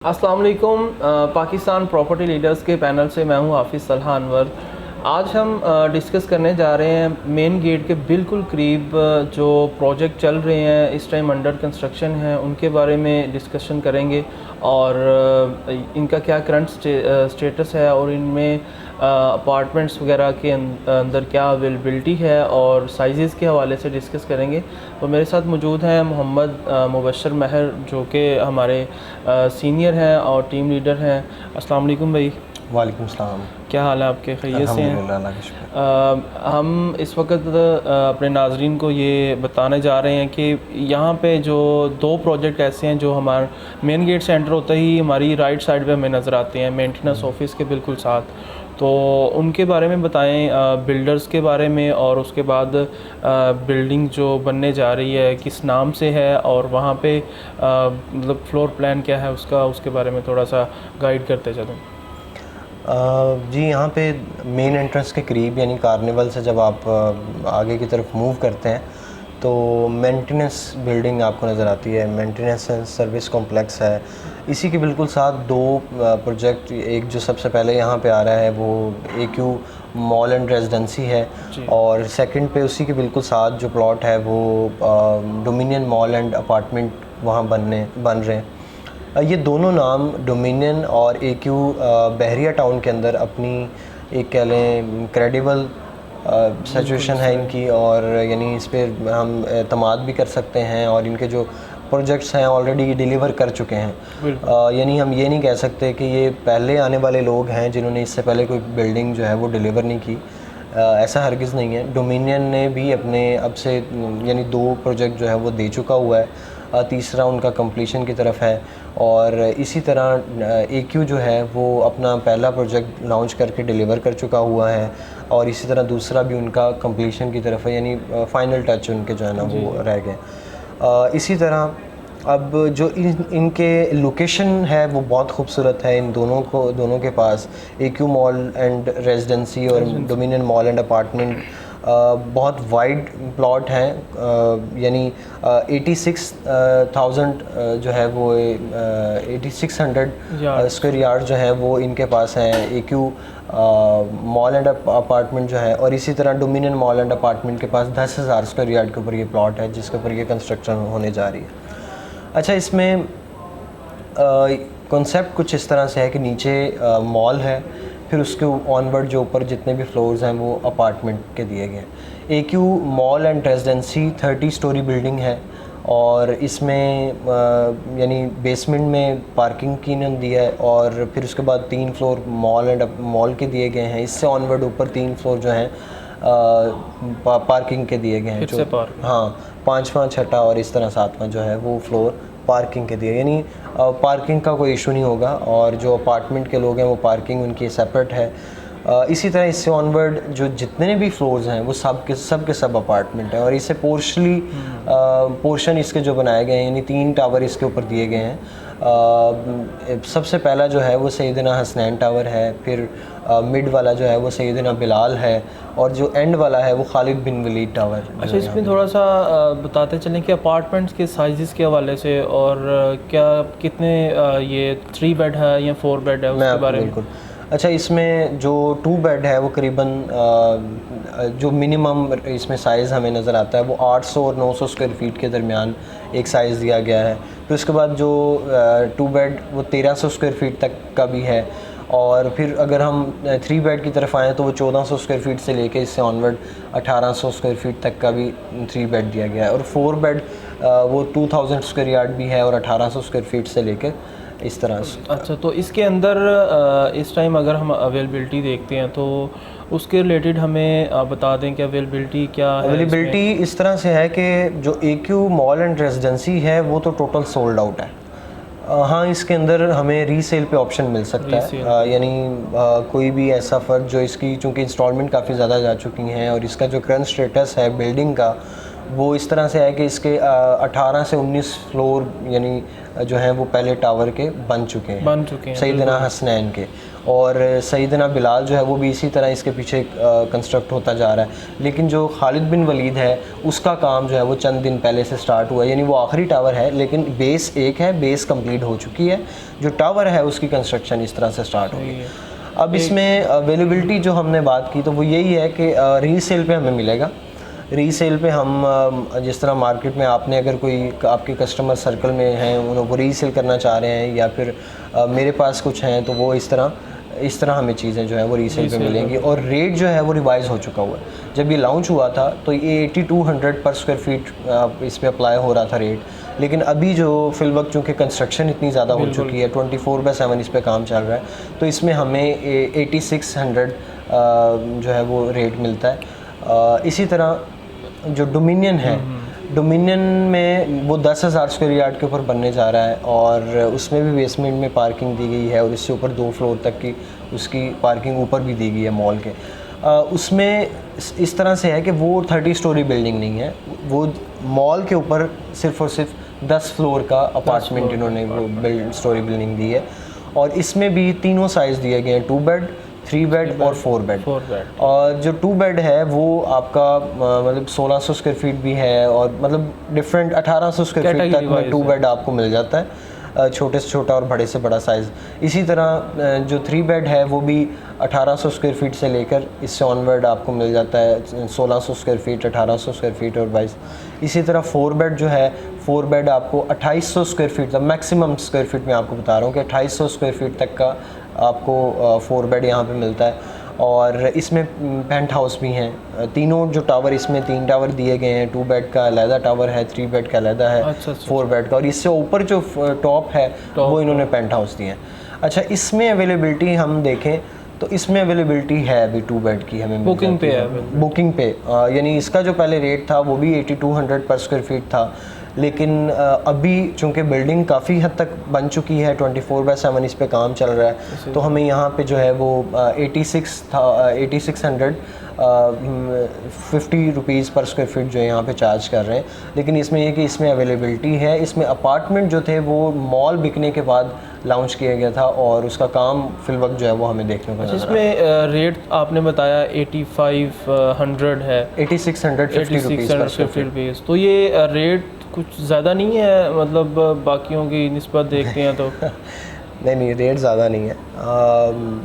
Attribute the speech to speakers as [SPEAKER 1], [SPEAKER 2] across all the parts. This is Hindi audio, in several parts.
[SPEAKER 1] अस्सलाम वालेकुम। पाकिस्तान प्रॉपर्टी लीडर्स के पैनल से मैं हूं हाफिज़ सलहा अनवर। आज हम डिस्कस करने जा रहे हैं मेन गेट के बिल्कुल करीब जो प्रोजेक्ट चल रहे हैं इस टाइम अंडर कंस्ट्रक्शन हैं उनके बारे में डिस्कशन करेंगे और इनका क्या करंट स्टेटस है और इनमें अपार्टमेंट्स वगैरह के अंदर क्या अवेलेबिलिटी है और साइज़ के हवाले से डिस्कस करेंगे। तो मेरे साथ मौजूद हैं मोहम्मद मुबशर महर जो कि हमारे सीनियर हैं और टीम लीडर हैं। अस्सलाम वालेकुम भाई।
[SPEAKER 2] वालेकुम सलाम।
[SPEAKER 1] क्या हाल है आपके? खैरियत से हैं?
[SPEAKER 2] अल्हम्दुलिल्लाह का शुक्र।
[SPEAKER 1] हम इस वक्त अपने नाजरीन को ये बताने जा रहे हैं कि यहाँ पे जो दो प्रोजेक्ट ऐसे हैं जो हमारे मेन गेट से एंटर होते ही हमारी राइट साइड पे हमें नज़र आते हैं मेंटेनेंस ऑफिस के बिल्कुल साथ। तो उनके बारे में बताएं, बिल्डर्स के बारे में और उसके बाद बिल्डिंग जो बनने जा रही है किस नाम से है और वहाँ पे मतलब फ्लोर प्लान क्या है उसका, उसके बारे में थोड़ा सा गाइड करते चलें।
[SPEAKER 2] जी, यहाँ पे मेन एंट्रेंस के करीब यानी कार्निवल से जब आप आगे की तरफ मूव करते हैं तो मेंटेनेंस बिल्डिंग आपको नज़र आती है। मेंटेनेंस सर्विस कॉम्प्लेक्स है। इसी के बिल्कुल साथ दो प्रोजेक्ट, एक जो सबसे पहले यहाँ पे आ रहा है वो AQ मॉल एंड रेजिडेंसी है और सेकंड पे उसी के बिल्कुल साथ जो प्लॉट है वो डोमिनियन मॉल एंड अपार्टमेंट वहाँ बन रहे हैं। ये दोनों नाम डोमिनियन और AQ बहरिया टाउन के अंदर अपनी एक कह लें क्रेडिबल सिचुएशन है इनकी और यानी इस पर हम एतमाद भी कर सकते हैं और इनके जो प्रोजेक्ट्स हैं ऑलरेडी डिलीवर कर चुके हैं। यानी हम ये नहीं कह सकते कि ये पहले आने वाले लोग हैं जिन्होंने इससे पहले कोई बिल्डिंग जो है वो डिलीवर नहीं की। ऐसा हरगिज़ नहीं है। डोमिनियन ने भी अपने अब से यानी दो प्रोजेक्ट जो है वो दे चुका हुआ है। तीसरा उनका कंप्लीशन की तरफ है और इसी तरह AQ जो है वो अपना पहला प्रोजेक्ट लॉन्च करके डिलीवर कर चुका हुआ है और इसी तरह दूसरा भी उनका कंप्लीशन की तरफ है, यानी फाइनल टच उनके जो है ना वो रह गए। इसी तरह अब जो इनके लोकेशन है वो बहुत खूबसूरत है। इन दोनों के पास AQ मॉल एंड रेजिडेंसी और डोमिनियन मॉल एंड अपार्टमेंट बहुत वाइड प्लॉट हैं, यानी 86,000 जो है वो 8600 स्क्वायर यार्ड जो है वो इनके पास हैं AQ मॉल एंड अपार्टमेंट जो है। और इसी तरह डोमिनियन मॉल एंड अपार्टमेंट के पास 10,000 स्क्वायर यार्ड के ऊपर ये प्लॉट है जिसके ऊपर ये कंस्ट्रक्शन होने जा रही है। अच्छा, इसमें कॉन्सेप्ट कुछ इस तरह से है कि नीचे मॉल है, फिर उसके ऑनवर्ड जो ऊपर जितने भी फ्लोर्स हैं वो अपार्टमेंट के दिए गए हैं। AQ mall and residency 30 story building है और इसमें यानी बेसमेंट में पार्किंग की इन्होंने दिया है और फिर उसके बाद 3 फ्लोर मॉल के दिए गए हैं। इससे ऑनवर्ड ऊपर 3 फ्लोर जो हैं पार्किंग के दिए गए हैं। हाँ, 5वां 6वां और इस तरह 7वां जो है वो फ्लोर पार्किंग के दिए, यानी पार्किंग का कोई इशू नहीं होगा और जो अपार्टमेंट के लोग हैं वो पार्किंग उनकी सेपरेट है। इसी तरह इससे ऑनवर्ड जो जितने भी फ्लोर्स हैं वो सब के सब अपार्टमेंट हैं और इसे पोर्शन इसके जो बनाए गए हैं, यानी 3 टावर इसके ऊपर दिए गए हैं। सबसे पहला जो है वो सैयदना हसनैन टावर है, फिर मिड वाला जो है वो सैयदना बिलाल है और जो एंड वाला है वो खालिद बिन वलीद टावर।
[SPEAKER 1] अच्छा, इसमें थोड़ा सा बताते चलें कि अपार्टमेंट्स के साइज़ के हवाले से और क्या कितने ये 3 बेड है या 4 बेड है उसके बारे में।
[SPEAKER 2] बिल्कुल। अच्छा, इसमें जो 2 बेड है वो करीबन जो मिनिमम इसमें साइज़ हमें नज़र आता है वो 800 और 900 स्क्वायर फीट के दरमियान एक साइज़ दिया गया है। फिर उसके बाद जो 2 बेड वो 1300 स्क्वायर फीट तक का भी है और फिर अगर हम 3 बेड की तरफ आएँ तो वो 1400 स्क्वायर फीट से लेके इससे ऑनवर्ड 1800 स्क्वायर फीट तक का भी 3 बेड दिया गया है और 4 बेड वो 2000 स्क्वायर यार्ड भी है और 1800 स्क्वायर फीट से लेकर इस तरह से।
[SPEAKER 1] अच्छा, तो इसके अंदर इस टाइम अगर हम अवेलेबिलिटी देखते हैं तो उसके रिलेटेड हमें बता दें कि अवेलेबिलिटी क्या है।
[SPEAKER 2] अवेलेबिलिटी इस तरह से है कि जो AQ मॉल एंड रेजिडेंसी है वो तो टोटल सोल्ड आउट है। हाँ, इसके अंदर हमें रीसेल पे ऑप्शन मिल सकता है, यानी कोई भी ऐसा फ़र्द जो इसकी चूँकि इंस्टॉलमेंट काफ़ी ज़्यादा जा चुकी हैं और इसका जो करंट स्टेटस है बिल्डिंग का वो इस तरह से है कि इसके 18 से 19 फ्लोर यानी जो हैं वो पहले टावर के बन चुके हैं सैयदना हसनैन के, और सैयदना बिलाल जो है वो भी इसी तरह इसके पीछे कंस्ट्रक्ट होता जा रहा है। लेकिन जो खालिद बिन वलीद है उसका काम जो है वो चंद दिन पहले से स्टार्ट हुआ है, यानी वो आखिरी टावर है लेकिन बेस एक है, बेस कंप्लीट हो चुकी है, जो टावर है उसकी कंस्ट्रक्शन इस तरह से स्टार्ट होगी। अब इसमें अवेलेबिलिटी जो हमने बात की तो वो यही है कि रीसेल पे हमें मिलेगा। रीसेल पे हम जिस तरह मार्केट में आपने अगर कोई आपके कस्टमर सर्कल में हैं उन्हें वो रीसेल करना चाह रहे हैं या फिर मेरे पास कुछ हैं तो वो इस तरह हमें चीज़ें जो है वो रीसेल पे मिलेंगी। और रेट जो है वो रिवाइज़ हो चुका हुआ है। जब ये लॉन्च हुआ था तो ये 8200 पर स्क्वायर फीट इस पर अप्लाई हो रहा था रेट, लेकिन अभी जो फिल वक्त चूँकि कंस्ट्रक्शन इतनी ज़्यादा हो चुकी है 24/7 इस पर काम चल रहा है तो इसमें हमें 8600 जो है वो रेट मिलता है। इसी तरह जो डोमिनियन है, डोमिनियन में वो 10,000 स्क्वायर यार्ड के ऊपर बनने जा रहा है और उसमें भी बेसमेंट में पार्किंग दी गई है और इससे ऊपर 2 फ्लोर तक की उसकी पार्किंग ऊपर भी दी गई है मॉल के। उसमें इस तरह से है कि वो 30 स्टोरी बिल्डिंग नहीं है, वो मॉल के ऊपर सिर्फ़ और सिर्फ 10 फ्लोर का अपार्टमेंट इन्होंने वो स्टोरी बिल्डिंग दी है। और इसमें भी तीनों साइज़ दिए गए हैं, 2 बेड, 3 बेड और 4 बेड। और जो 2 बेड है वो आपका मतलब 1600 स्क्वायर फीट भी है और मतलब डिफरेंट 1800 स्क्वायर फीट तक में 2 बेड आपको मिल जाता है, छोटे से छोटा और बड़े से बड़ा साइज़। इसी तरह जो 3 बेड है वो भी 1800 स्क्वायर फीट से लेकर इससे ऑनवर्ड आपको मिल जाता है 1600 स्क्वायर फीट, 1800 स्क्वायर फीट और 22। इसी तरह 4 बेड जो है, 4 बेड आपको 2800 स्क्वायर फीट तक, मैक्सिमम स्क्वायर फीट में आपको बता रहा हूँ कि 2800 स्क्वायर फीट तक का आपको 4 बेड यहाँ पे मिलता है। और इसमें पेंट हाउस भी हैं, तीनों जो टावर इसमें 3 टावर दिए गए हैं, 2 बेड का अलहदा टावर है, 3 बेड का अलहदा है, 4 बेड का, और इससे ऊपर जो टॉप है वो इन्होंने पेंट हाउस दिए हैं। अच्छा, इसमें अवेलेबिलिटी हम देखें तो इसमें अवेलेबिलिटी है अभी 2 बेड की हमें
[SPEAKER 1] बुकिंग पे है,
[SPEAKER 2] बुकिंग पे, यानी इसका जो पहले रेट था वो भी 8200 पर स्क्वायर फीट था, लेकिन अभी चूँकि बिल्डिंग काफ़ी हद तक बन चुकी है, 24/7 इस पे काम चल रहा है, तो हमें यहाँ पे जो है वो 8600 50 रुपीज़ पर स्क्वायर फीट जो है यहाँ पे चार्ज कर रहे हैं। लेकिन इसमें ये कि इसमें अवेलेबिलिटी है, इसमें अपार्टमेंट जो थे वो मॉल बिकने के बाद लॉन्च किया गया था और उसका काम फिल वक्त जो है वो हमें देखने को नजर आ रहा है।
[SPEAKER 1] इसमें रेट आपने बताया 8500 है,
[SPEAKER 2] 8650
[SPEAKER 1] रुपीज़, तो ये रेट कुछ ज़्यादा नहीं है, मतलब बाकियों की निस्बत देखते हैं तो
[SPEAKER 2] नहीं, रेट ज़्यादा नहीं है।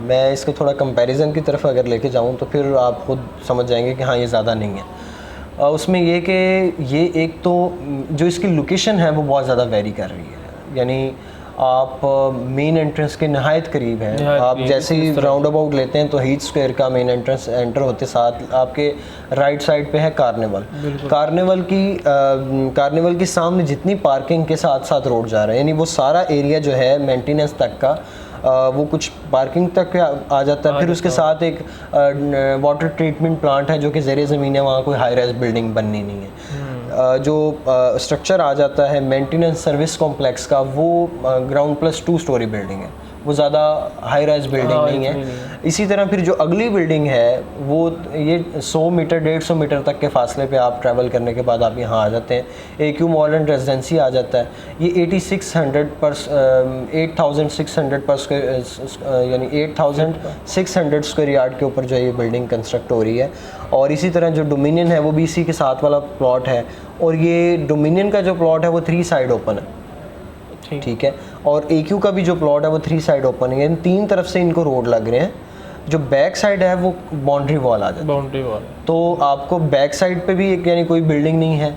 [SPEAKER 2] मैं इसको थोड़ा कंपैरिजन की तरफ अगर लेके जाऊँ तो फिर आप खुद समझ जाएंगे कि हाँ ये ज़्यादा नहीं है। उसमें ये कि ये एक तो जो इसकी लोकेशन है वो बहुत ज़्यादा वेरी कर रही है, यानी आप मेन एंट्रेंस के नहायत करीब हैं। आप जैसे ही राउंड अबाउट लेते हैं तो हीथ स्क्वायर का मेन एंट्रेंस एंटर होते साथ आपके राइट साइड पे है कार्निवल की सामने जितनी पार्किंग के साथ साथ रोड जा रहा है, यानी वो सारा एरिया जो है मेंटेनेंस तक का वो कुछ पार्किंग तक आ जाता है। फिर उसके साथ एक वाटर ट्रीटमेंट प्लांट है जो कि ज़ेरे ज़मीन है, वहाँ कोई हाई राइज बिल्डिंग बननी नहीं है। जो स्ट्रक्चर आ जाता है मेंटेनेंस सर्विस कॉम्प्लेक्स का, वो ग्राउंड प्लस 2 स्टोरी बिल्डिंग है, वो ज़्यादा हाई राइज बिल्डिंग नहीं है। इसी तरह फिर जो अगली बिल्डिंग है वो ये 100 मीटर 150 मीटर तक के फासले पे आप ट्रैवल करने के बाद आप यहाँ आ जाते हैं। AQ मॉडर्न रेजिडेंसी आ जाता है, ये 8600 पर 8600 पर यानी 8600 स्क्वायर यार्ड के ऊपर जो है ये बिल्डिंग कंस्ट्रक्ट हो रही है। और इसी तरह जो डोमिनियन है वो भी इसी के साथ वाला प्लॉट है, और ये डोमिनियन का जो प्लॉट है वो 3 साइड ओपन है, ठीक है। और AQ का भी जो प्लॉट है वो 3 साइड ओपन है, यानी 3 तरफ से इनको रोड लग रहे हैं। जो बैक साइड है वो बाउंड्री वॉल आ जाती है,
[SPEAKER 1] बाउंड्री वॉल, तो
[SPEAKER 2] आपको बैक साइड पे भी एक यानी कोई बिल्डिंग नहीं है,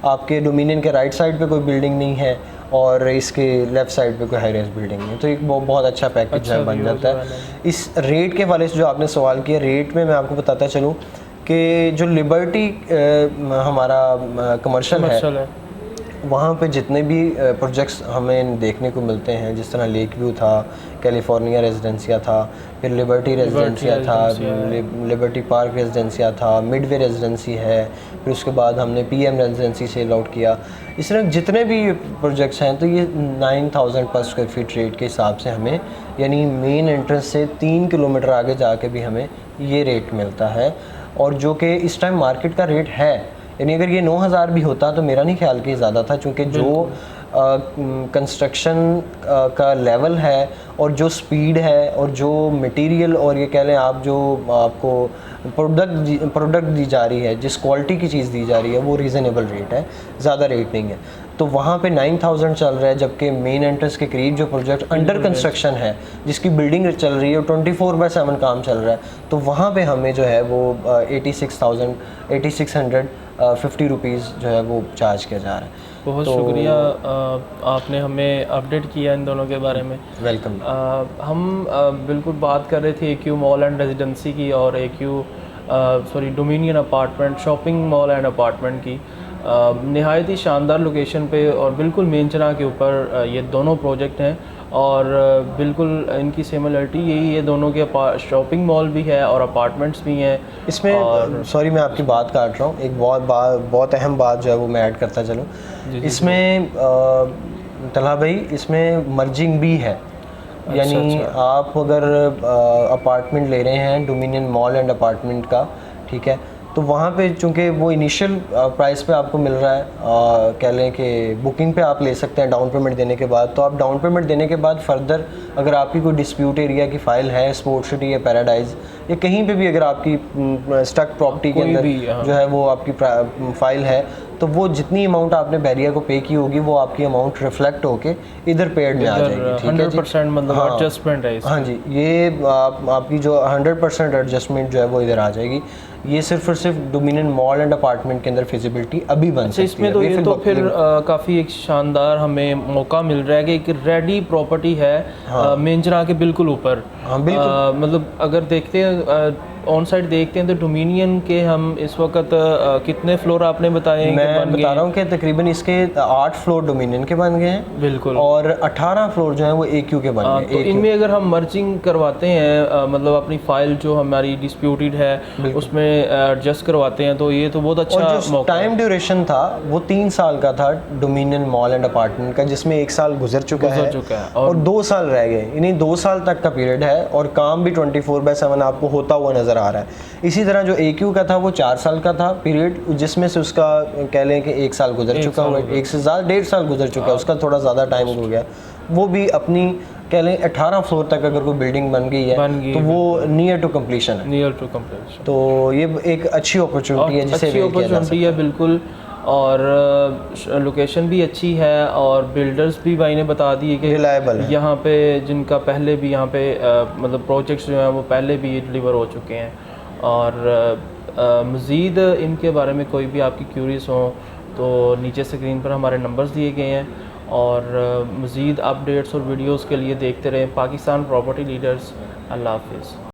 [SPEAKER 2] आपके डोमिनियन के राइट साइड पे कोई बिल्डिंग नहीं है और इसके लेफ़्ट साइड पे कोई हाई राइज बिल्डिंग नहीं है, तो एक बहुत अच्छा पैकेज बन जाता है। इस रेट के हवाले से जो आपने सवाल किया, रेट में मैं आपको बताता चलूँ कि जो लिबर्टी हमारा कमर्शियल है वहाँ पे जितने भी प्रोजेक्ट्स हमें देखने को मिलते हैं, जिस तरह लेक व्यू था, कैलिफोर्निया रेजिडेंसिया था, फिर लिबर्टी रेजिडेंसिया था, लिबर्टी पार्क रेजिडेंसिया था, मिडवे रेजिडेंसी है, फिर उसके बाद हमने PM रेजिडेंसी सेल आउट किया। इस तरह जितने भी प्रोजेक्ट्स हैं तो ये 9000 पर स्क्वायर फीट रेट के हिसाब से हमें, यानी मेन एंट्रेंस से 3 किलोमीटर आगे जाके भी हमें ये रेट मिलता है। और जो कि इस टाइम मार्केट का रेट है, यानी अगर ये 9,000 भी होता तो मेरा नहीं ख्याल कि ज़्यादा था, क्योंकि जो कंस्ट्रक्शन का लेवल है और जो स्पीड है और जो मटेरियल और ये कह लें आप जो आपको प्रोडक्ट दी जा रही है, जिस क्वालिटी की चीज़ दी जा रही है वो रीज़नेबल रेट है, ज़्यादा रेट नहीं है। तो वहाँ पे 9,000 चल रहा है, जबकि मेन एंट्रेंस के करीब जो प्रोजेक्ट अंडर कंस्ट्रक्शन है, जिसकी बिल्डिंग चल रही है, 24/7 काम चल रहा है, तो वहाँ पे हमें जो है वो 8650 रुपीज़ जो है वो चार्ज किया जा रहा है।
[SPEAKER 1] बहुत शुक्रिया, आपने हमें अपडेट किया इन दोनों के बारे में।
[SPEAKER 2] वेलकम।
[SPEAKER 1] हम बिल्कुल बात कर रहे थे AQ मॉल एंड रेजिडेंसी की और dominion apartment, shopping mall and apartment की। नहायत ही शानदार लोकेशन पे और बिल्कुल मेन चना के ऊपर ये दोनों प्रोजेक्ट हैं और बिल्कुल इनकी सिमिलरिटी यही है, दोनों के शॉपिंग मॉल भी है और अपार्टमेंट्स भी हैं
[SPEAKER 2] इसमें। सॉरी मैं आपकी बात काट रहा हूँ, एक बहुत अहम बात जो है वो मैं ऐड करता चलूँ इसमें। तलहा भाई, इसमें मर्जिंग भी है, यानी आप अगर अपार्टमेंट ले रहे हैं डोमिनियन मॉल एंड अपार्टमेंट का, ठीक है, तो वहाँ पे चूँकि वो इनिशियल प्राइस पे आपको मिल रहा है, कह लें कि बुकिंग पे आप ले सकते हैं डाउन पेमेंट देने के बाद। तो आप डाउन पेमेंट देने के बाद फर्दर अगर आपकी कोई डिस्प्यूट एरिया की फ़ाइल है, स्पोर्ट सिटी या पैराडाइज या कहीं पे भी अगर आपकी स्टक प्रॉपर्टी के अंदर जो है वो आपकी फ़ाइल है, तो वो जितनी अमाउंट आपने बैरिया को पे की होगी वो आपकी अमाउंट रिफ्लेक्ट होके इधर पेड में आ जाएगी। ठीक है,
[SPEAKER 1] 100% मतलब एडजस्टमेंट है।
[SPEAKER 2] हाँ जी, ये आपकी जो 100% एडजस्टमेंट जो है वो इधर आ जाएगी। ये सिर्फ और सिर्फ डोमिनियन मॉल एंड अपार्टमेंट के अंदर फिजिबिलिटी अभी बन सकती है।
[SPEAKER 1] इसमें तो ये तो फिर काफ़ी एक शानदार हमें मौका मिल रहा है कि एक रेडी प्रॉपर्टी है मेंजरा के बिल्कुल ऊपर। मतलब अगर देखते हैं ऑन साइड देखते हैं तो डोमिनियन के हम इस वक्त कितने फ्लोर आपने बताए?
[SPEAKER 2] मैं बता रहा हूँ कि तकरीबन इसके 8 फ्लोर डोमिनियन के बन गए हैं
[SPEAKER 1] बिल्कुल, और
[SPEAKER 2] 18 फ्लोर जो है वो AQ के बन गए।
[SPEAKER 1] तो इनमें अगर हम मर्जिंग करवाते हैं, मतलब अपनी फाइल जो हमारी डिस्प्यूटेड है उसमें एडजस्ट करवाते हैं, तो ये तो बहुत अच्छा मौका।
[SPEAKER 2] टाइम ड्यूरेशन था वो 3 साल का था डोमिनियन मॉल एंड अपार्टमेंट का, जिसमें 1 साल गुजर चुका है और 2 साल रह गए, यानी 2 साल तक का पीरियड है और काम भी 24/7 आपको होता हुआ नज़र आ रहा है। इसी तरह जो AQ का था वो 4 साल का था पीरियड, जिसमें से उसका कह लें कि 1 साल गुजर चुका हुआ है, 1 से ज़्यादा 1.5 साल गुजर चुका है, उसका थोड़ा ज़्यादा टाइम हो गया। वो भी अपनी कह लें 18 फ्लोर तक अगर कोई बिल्डिंग बन गई है तो वो नियर टू कम्प्लीशन है। तो ये एक अच्छी अपॉर्चुनिटी है, जिसे
[SPEAKER 1] अपॉर्चुनिटी है बिल्कुल, और लोकेशन भी अच्छी है और बिल्डर्स भी भाई ने बता दिए कि
[SPEAKER 2] रिलायबल है
[SPEAKER 1] यहाँ पे, जिनका पहले भी यहाँ पे मतलब प्रोजेक्ट्स जो हैं वो पहले भी डिलीवर हो चुके हैं। और मज़ीद इनके बारे में कोई भी आपकी क्यूरीज हो तो नीचे स्क्रीन पर हमारे नंबर्स दिए गए हैं, और मज़ीद अपडेट्स और वीडियोस के लिए देखते रहें पाकिस्तान प्रॉपर्टी लीडर्स। अल्लाह हाफिज़।